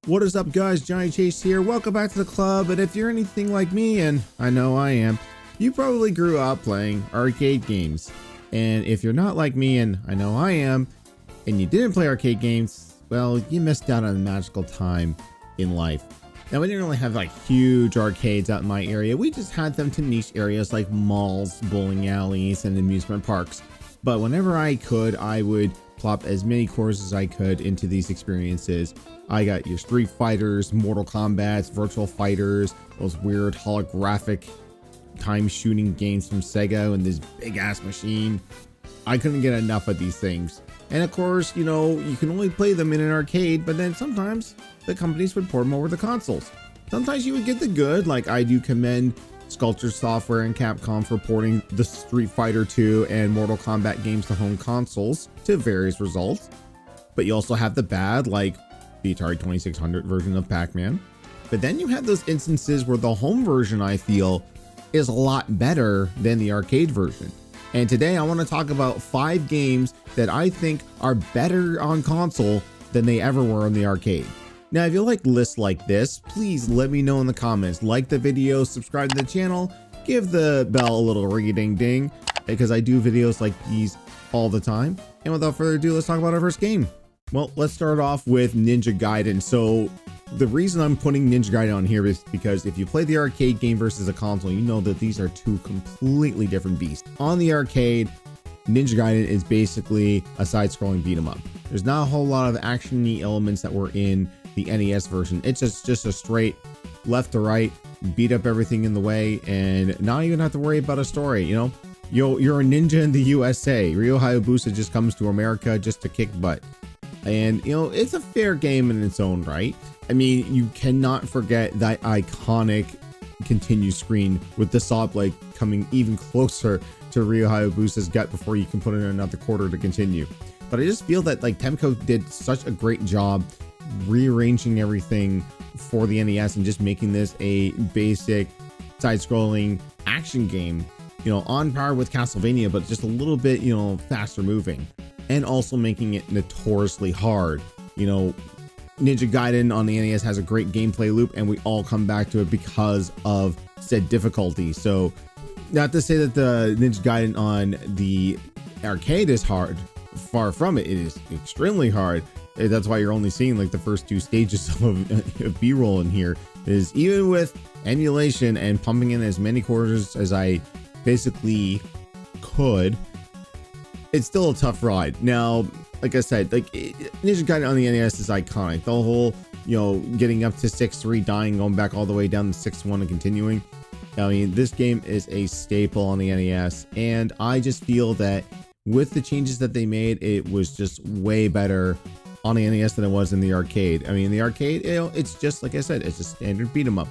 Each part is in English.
What is up, guys? Johnny Chase here. Welcome back to the club. And if you're anything like me, and I know I am, you probably grew up playing arcade games. And if you're not like me, and I know I am, and you didn't play arcade games, well, you missed out on a magical time in life. Now, we didn't really have like huge arcades out in my area. We just had them to niche areas like malls, bowling alleys, and amusement parks. But whenever I could, I would plop as many cores as I could into these experiences. I got your Street Fighters, Mortal Kombats, Virtual Fighters, those weird holographic time shooting games from Sega and this big ass machine. I couldn't get enough of these things. And of course, you know, you can only play them in an arcade, but then sometimes the companies would port them over the consoles. Sometimes you would get the good, like I do commend Sculpture Software and Capcom for porting the Street Fighter 2 and Mortal Kombat games to home consoles to various results. But you also have the bad, like the Atari 2600 version of Pac-Man. But then you have those instances where the home version, I feel, is a lot better than the arcade version. And today I want to talk about 5 games that I think are better on console than they ever were in the arcade. Now, if you like lists like this, please let me know in the comments. Like the video, subscribe to the channel, give the bell a little ring-a-ding-ding, because I do videos like these all the time. And without further ado, let's talk about our first game. Well, let's start off with Ninja Gaiden. So the reason I'm putting Ninja Gaiden on here is because if you play the arcade game versus a console, you know that these are two completely different beasts. On the arcade, Ninja Gaiden is basically a side-scrolling beat-em-up. There's not a whole lot of action-y elements that were in the NES version. It's just a straight left to right, beat up everything in the way, and not even have to worry about a story. You know, you're a ninja in the USA. Ryo Hayabusa just comes to America just to kick butt. And, you know, it's a fair game in its own right. I mean, you cannot forget that iconic continue screen with the saw blade coming even closer to Ryo Hayabusa's gut before you can put in another quarter to continue. But I just feel that like Temco did such a great job rearranging everything for the NES and just making this a basic side-scrolling action game, you know, on par with Castlevania, but just a little bit, you know, faster moving, and also making it notoriously hard. You know, Ninja Gaiden on the NES has a great gameplay loop, and we all come back to it because of said difficulty. So not to say that the Ninja Gaiden on the arcade is hard, far from it. It is extremely hard. That's why you're only seeing like the first 2 stages of B-roll in here. Is even with emulation and pumping in as many quarters as I basically could, it's still a tough ride. Now, like I said, like Ninja Gaiden on the NES is iconic. The whole, you know, getting up to 6-3, dying, going back all the way down to 6-1 and continuing. I mean, this game is a staple on the NES, and I just feel that with the changes that they made, it was just way better on the NES than it was in the arcade. I mean, in the arcade, you know, it's just like I said, it's a standard beat 'em up.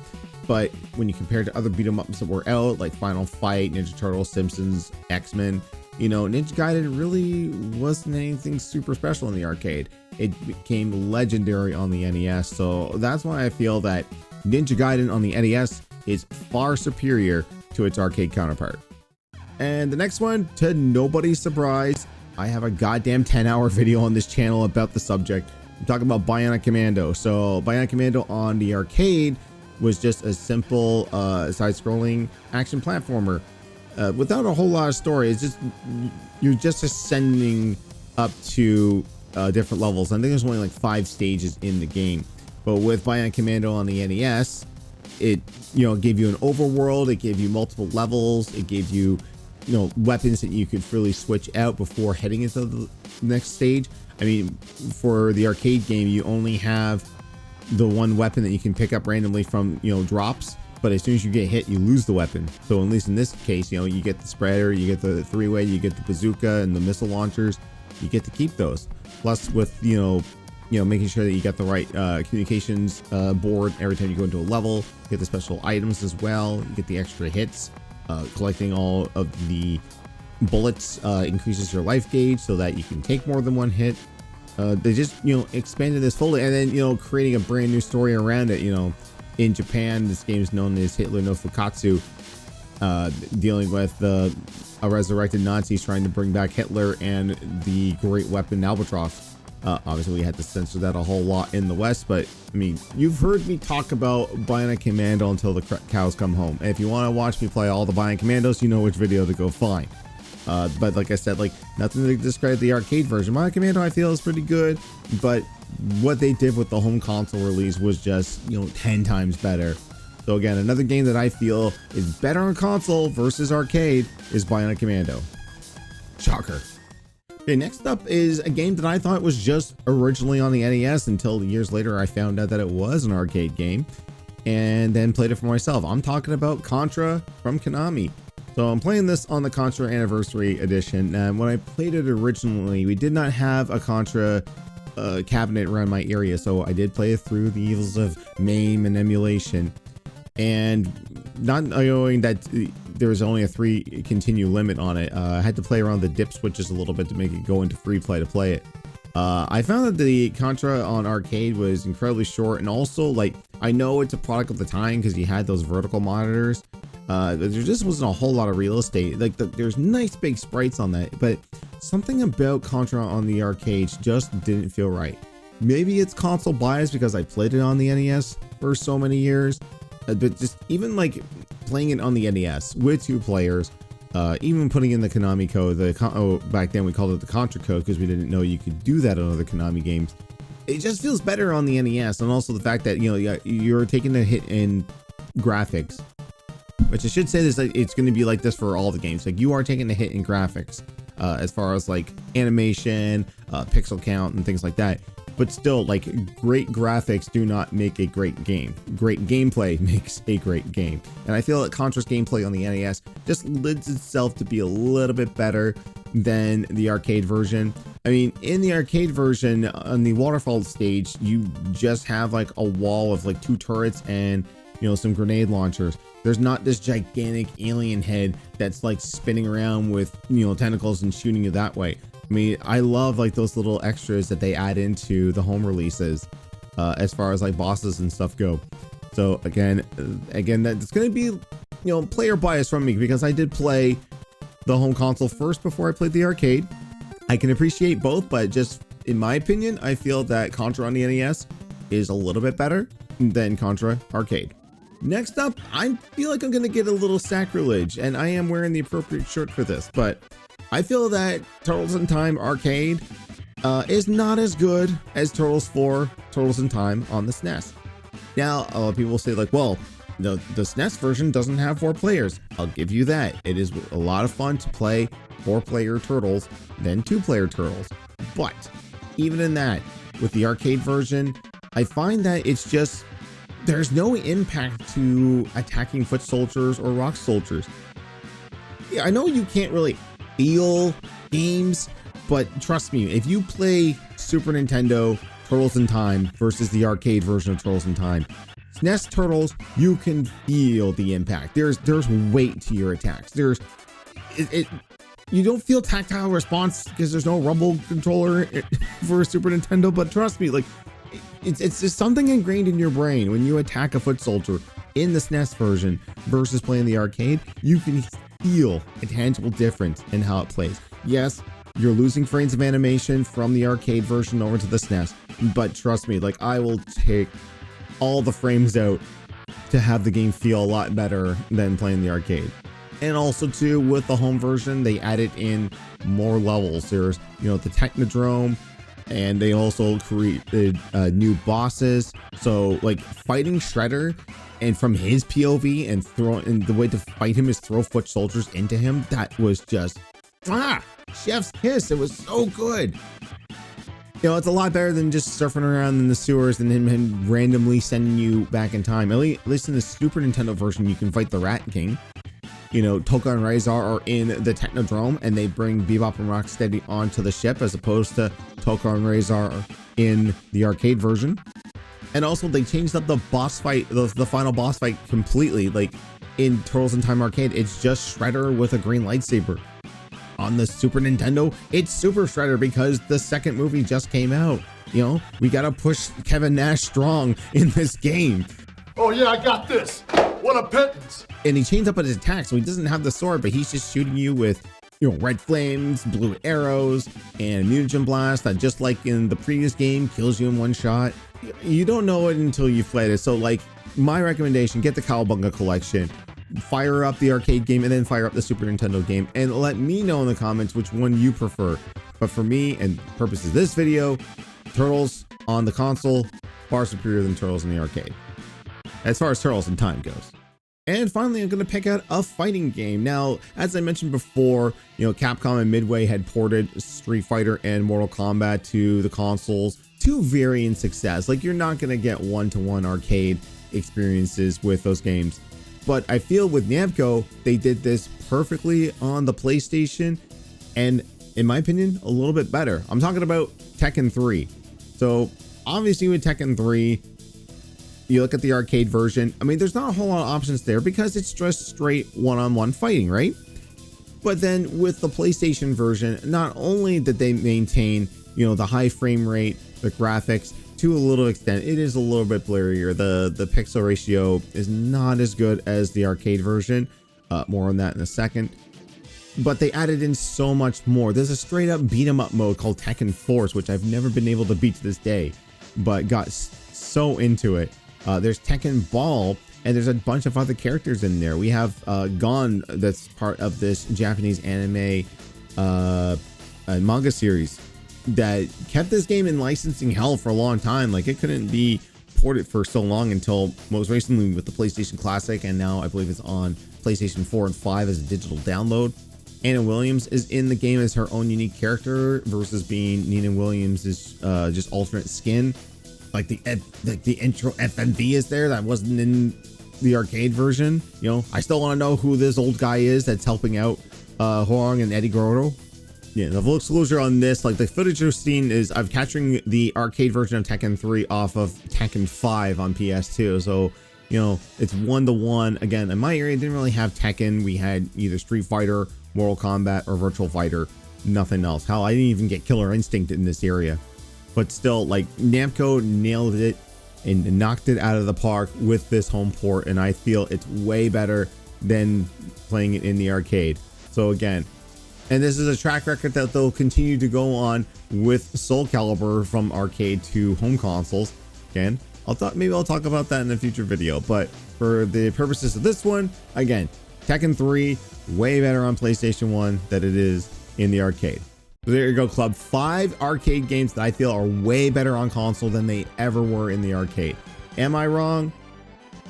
But when you compare it to other beat 'em ups that were out, like Final Fight, Ninja Turtles, Simpsons, X-Men, you know, Ninja Gaiden really wasn't anything super special in the arcade. It became legendary on the NES, so that's why I feel that Ninja Gaiden on the NES is far superior to its arcade counterpart. And the next one, to nobody's surprise, I have a goddamn 10-hour video on this channel about the subject. I'm talking about Bionic Commando. So Bionic Commando on the arcade was just a simple side-scrolling action platformer without a whole lot of story. It's just, you're just ascending up to different levels. I think there's only like 5 stages in the game. But with Bionic Commando on the NES, it, you know, gave you an overworld. It gave you multiple levels. It gave you, you know, weapons that you could freely switch out before heading into the next stage. I mean, for the arcade game, you only have the one weapon that you can pick up randomly from, you know, drops, but as soon as you get hit, you lose the weapon. So at least in this case, you know, you get the spreader, you get the 3-way, you get the bazooka and the missile launchers. You get to keep those. Plus with, you know, making sure that you get the right communications board every time you go into a level. You get the special items as well. You get the extra hits. Collecting all of the bullets increases your life gauge so that you can take more than one hit. They just, you know, expanded this fully, and then, you know, creating a brand new story around it. You know, in Japan, this game is known as Hitler no Fukatsu, dealing with a resurrected Nazis trying to bring back Hitler and the great weapon Albatross. Obviously, we had to censor that a whole lot in the West, but I mean, you've heard me talk about Bionic Commando until the cows come home. And if you want to watch me play all the Bionic Commandos, you know which video to go find. But like I said, like nothing to discredit the arcade version. Bionic Commando, I feel, is pretty good, but what they did with the home console release was just, 10 times better. So again, another game that I feel is better on console versus arcade is Bionic Commando. Shocker. Okay, next up is a game that I thought was just originally on the NES until years later I found out that it was an arcade game and then played it for myself. I'm talking about Contra from Konami. So I'm playing this on the Contra Anniversary Edition, and when I played it originally, we did not have a Contra cabinet around my area, so I did play it through the evils of MAME and emulation. And not knowing that there was only a 3 continue limit on it, I had to play around the dip switches a little bit to make it go into free play to play it. I found that the Contra on arcade was incredibly short, and also, like, I know it's a product of the time because you had those vertical monitors. There just wasn't a whole lot of real estate. Like, there's nice big sprites on that, but something about Contra on the arcades just didn't feel right. Maybe it's console bias because I played it on the NES for so many years. But just even like playing it on the NES with 2 players, even putting in the Konami code, back then we called it the Contra code because we didn't know you could do that on other Konami games. It just feels better on the NES, and also the fact that you're taking a hit in graphics, which I should say this, it's going to be like this for all the games. Like, you are taking a hit in graphics, as far as like animation, pixel count, and things like that. But still, like, great graphics do not make a great game. Great gameplay makes a great game. And I feel that Contra's gameplay on the NES just lends itself to be a little bit better than the arcade version. I mean, in the arcade version, on the waterfall stage, you just have like a wall of like 2 turrets and, some grenade launchers. There's not this gigantic alien head that's like spinning around with, tentacles and shooting you that way. I mean, I love like those little extras that they add into the home releases, as far as like bosses and stuff go. So again, that's going to be, player bias from me because I did play the home console first before I played the arcade. I can appreciate both, but just in my opinion, I feel that Contra on the NES is a little bit better than Contra arcade. Next up, I feel like I'm going to get a little sacrilege, and I am wearing the appropriate shirt for this, but I feel that Turtles in Time Arcade is not as good as Turtles 4 Turtles in Time on the SNES. Now, people say like, well, the SNES version doesn't have 4 players. I'll give you that. It is a lot of fun to play 4-player Turtles than 2-player Turtles. But even in that, with the arcade version, I find that it's just, there's no impact to attacking foot soldiers or rock soldiers. Yeah, I know you can't really feel games, but trust me, if you play Super Nintendo Turtles in Time versus the arcade version of Turtles in Time, SNES Turtles, you can feel the impact. There's weight to your attacks. You don't feel tactile response because there's no rumble controller for Super Nintendo, but trust me, like, it's just something ingrained in your brain when you attack a foot soldier in the SNES version versus playing the arcade. You can feel a tangible difference in how it plays. Yes, you're losing frames of animation from the arcade version over to the SNES, but trust me, like, I will take all the frames out to have the game feel a lot better than playing the arcade. And also too, with the home version, they added in more levels. There's, the Technodrome, and they also created new bosses. So like fighting Shredder, and from his POV and the way to fight him is throw foot soldiers into him. That was just chef's kiss. It was so good. It's a lot better than just surfing around in the sewers and him randomly sending you back in time. At least in the Super Nintendo version, you can fight the Rat King. Tokka and Razor are in the Technodrome, and they bring Bebop and Rocksteady onto the ship, as opposed to Tokka and Razor in the arcade version. And also, they changed up the boss fight, the final boss fight completely. Like in Turtles in Time Arcade, it's just Shredder with a green lightsaber. On the Super Nintendo, it's Super Shredder because the second movie just came out. We gotta push Kevin Nash strong in this game. Oh yeah, I got this. What a pittance. And he changed up his attacks, so he doesn't have the sword, but he's just shooting you with red flames, blue arrows, and a mutagen blast that, just like in the previous game, kills you in one shot. You don't know it until you've played it. So like, my recommendation, get the Cowabunga collection, fire up the arcade game, and then fire up the Super Nintendo game, and let me know in the comments which one you prefer. But for me, and purposes of this video, Turtles on the console, far superior than Turtles in the arcade, as far as Turtles in time goes. And finally, I'm going to pick out a fighting game. Now, as I mentioned before, Capcom and Midway had ported Street Fighter and Mortal Kombat to the consoles to varying success. Like, you're not going to get one-to-one arcade experiences with those games. But I feel with Namco, they did this perfectly on the PlayStation, and in my opinion, a little bit better. I'm talking about Tekken 3. So obviously with Tekken 3, you look at the arcade version, I mean, there's not a whole lot of options there because it's just straight one-on-one fighting, right? But then with the PlayStation version, not only did they maintain, the high frame rate, the graphics, to a little extent, it is a little bit blurrier. The pixel ratio is not as good as the arcade version. More on that in a second. But they added in so much more. There's a straight up beat 'em up mode called Tekken Force, which I've never been able to beat to this day, but got so into it. There's Tekken Ball, and there's a bunch of other characters in there. We have Gon, that's part of this Japanese anime manga series that kept this game in licensing hell for a long time. Like, it couldn't be ported for so long until most recently with the PlayStation Classic, and now I believe it's on PlayStation 4 and 5 as a digital download. Anna Williams is in the game as her own unique character versus being Nina Williams' just alternate skin. Like the intro FMV is there that wasn't in the arcade version. I still want to know who this old guy is that's helping out Hoang and Eddie Gordo. Yeah, the full disclosure on this, like the footage you've seen is I'm capturing the arcade version of Tekken 3 off of Tekken 5 on PS2. So, it's 1-to-1. Again, in my area, didn't really have Tekken. We had either Street Fighter, Mortal Kombat, or Virtual Fighter. Nothing else. Hell, I didn't even get Killer Instinct in this area. But still, like, Namco nailed it and knocked it out of the park with this home port. And I feel it's way better than playing it in the arcade. So again, and this is a track record that they'll continue to go on with Soul Calibur from arcade to home consoles. Again, maybe I'll talk about that in a future video, but for the purposes of this one, again, Tekken 3, way better on PlayStation 1 than it is in the arcade. So there you go, club. 5 arcade games that I feel are way better on console than they ever were in the arcade. Am I wrong?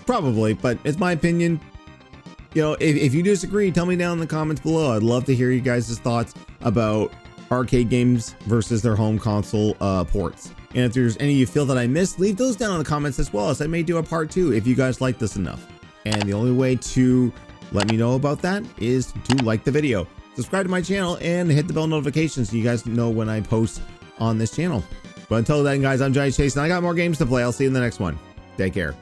Probably, but it's my opinion. If you disagree, tell me down in the comments below. I'd love to hear you guys' thoughts about arcade games versus their home console ports. And if there's any you feel that I missed, leave those down in the comments as well, as I may do a part 2 if you guys like this enough. And the only way to let me know about that is to like the video, subscribe to my channel, and hit the bell notifications so you guys know when I post on this channel. But until then, guys, I'm Johnny Chase, and I got more games to play. I'll see you in the next one. Take care.